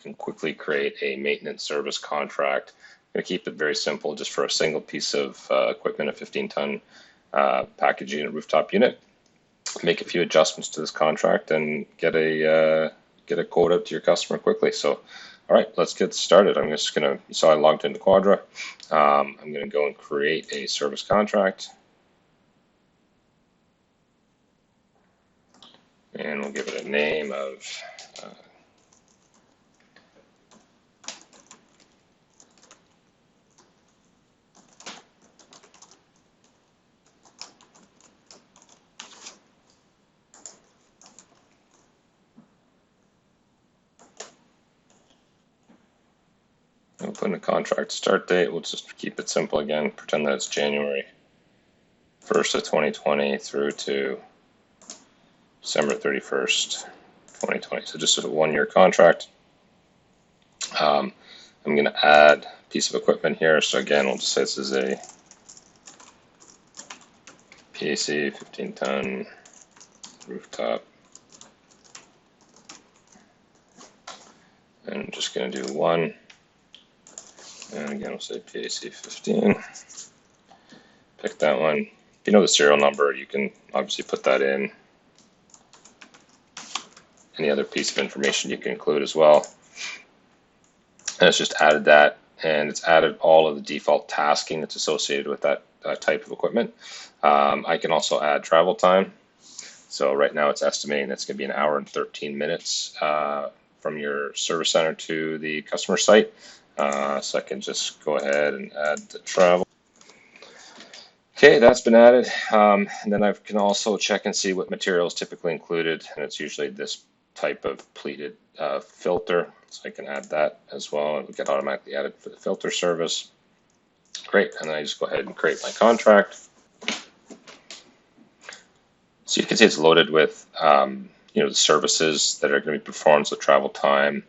can quickly create a maintenance service contract. I'm going to keep it very simple, just for a single piece of equipment, a 15-ton package unit, rooftop unit. Make a few adjustments to this contract and get a quote out to your customer quickly. So, all right, let's get started. I'm just gonna, you saw I logged into Quadra. I'm gonna go and create a service contract. And we'll give it a name of we'll put in a contract start date. We'll just keep it simple again. Pretend that it's January 1st of 2020 through to December 31st, 2020. So just sort of 1-year contract. I'm going to add a piece of equipment here. So again, we'll just say this is a PAC 15-ton rooftop. And I'm just going to do 1. And again, we'll say PAC 15. Pick that one. If you know the serial number, you can obviously put that in. Any other piece of information you can include as well. And it's just added that, and it's added all of the default tasking that's associated with that type of equipment. I can also add travel time. So right now it's estimating that's going to be 1 hour and 13 minutes from your service center to the customer site. So I can just go ahead and add the travel. Okay, that's been added. And then I can also check and see what material is typically included, and it's usually this type of pleated filter. So I can add that as well. It will get automatically added for the filter service. Great, and then I just go ahead and create my contract. So you can see it's loaded with the services that are going to be performed, so travel time,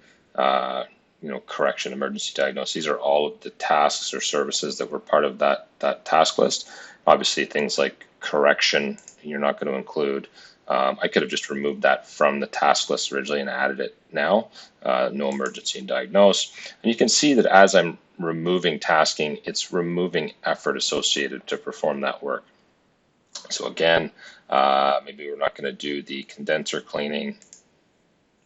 correction, emergency diagnosis. These are all of the tasks or services that were part of that task list. Obviously, things like correction, you're not going to include. I could have just removed that from the task list originally and added it now. No emergency and diagnose. And you can see that as I'm removing tasking, it's removing effort associated to perform that work. So again, maybe we're not going to do the condenser cleaning.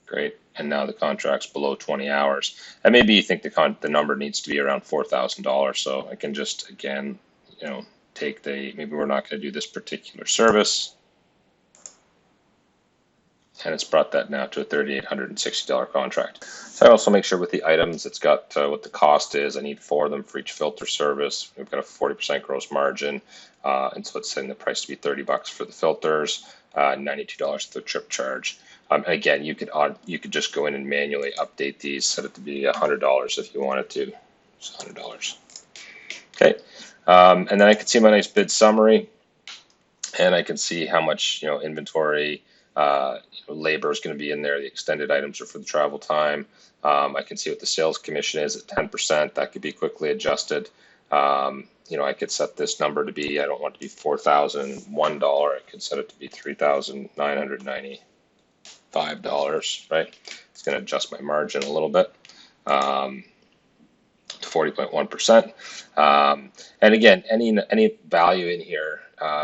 Great. And now the contract's below 20 hours. And maybe you think the number needs to be around $4,000. So I can just, again, take maybe we're not going to do this particular service. And it's brought that now to a $3,860 contract. So I also make sure with the items, it's got what the cost is. I need 4 of them for each filter service. We've got a 40% gross margin. And so it's setting the price to be $30 for the filters, $92 for the trip charge. Again, you could just go in and manually update these, set it to be $100 if you wanted to. It's $100. Okay. And then I can see my nice bid summary, and I can see how much inventory, labor is going to be in there. The extended items are for the travel time. I can see what the sales commission is at 10%. That could be quickly adjusted. I could set this number to be, I don't want it to be $4,001. I could set it to be $3,995, right? It's going to adjust my margin a little bit to 40.1%. And again, any value in here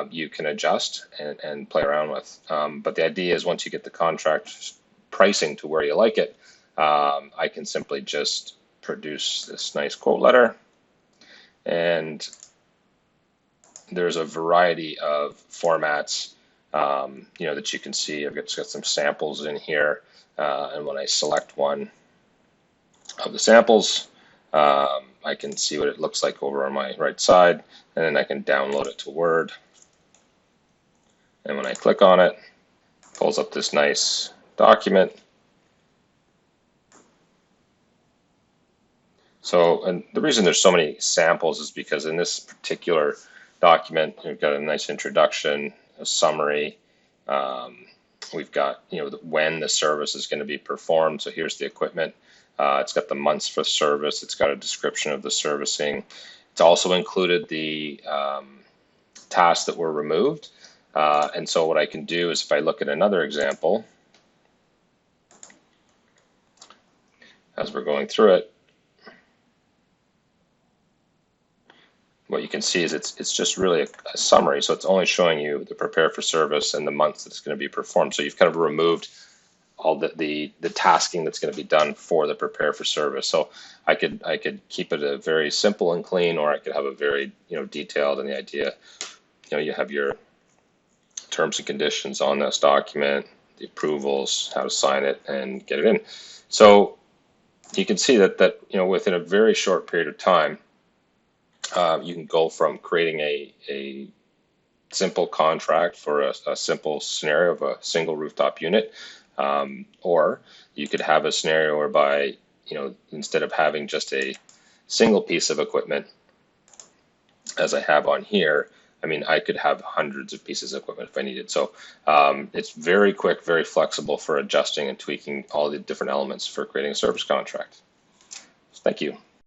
you can adjust and play around with. But the idea is once you get the contract pricing to where you like it, I can simply just produce this nice quote letter. And there's a variety of formats, that you can see. I've got some samples in here. And when I select one of the samples, I can see what it looks like over on my right side, and then I can download it to Word. And when I click on it, it pulls up this nice document. So, and the reason there's so many samples is because in this particular document, we've got a nice introduction, a summary. We've got, when the service is going to be performed. So here's the equipment. It's got the months for service. It's got a description of the servicing. It's also included the tasks that were removed. And so what I can do is if I look at another example, as we're going through it, what you can see is it's just really a summary. So it's only showing you the prepare for service and the months that it's going to be performed. So you've kind of removed all the tasking that's going to be done for the prepare for service. So I could keep it a very simple and clean, or I could have a very detailed. And the idea, you have your terms and conditions on this document, the approvals, how to sign it, and get it in. So you can see that within a very short period of time, you can go from creating a simple contract for a simple scenario of a single rooftop unit, or you could have a scenario whereby, instead of having just a single piece of equipment, as I have on here, I mean, I could have hundreds of pieces of equipment if I needed. So it's very quick, very flexible for adjusting and tweaking all the different elements for creating a service contract. Thank you.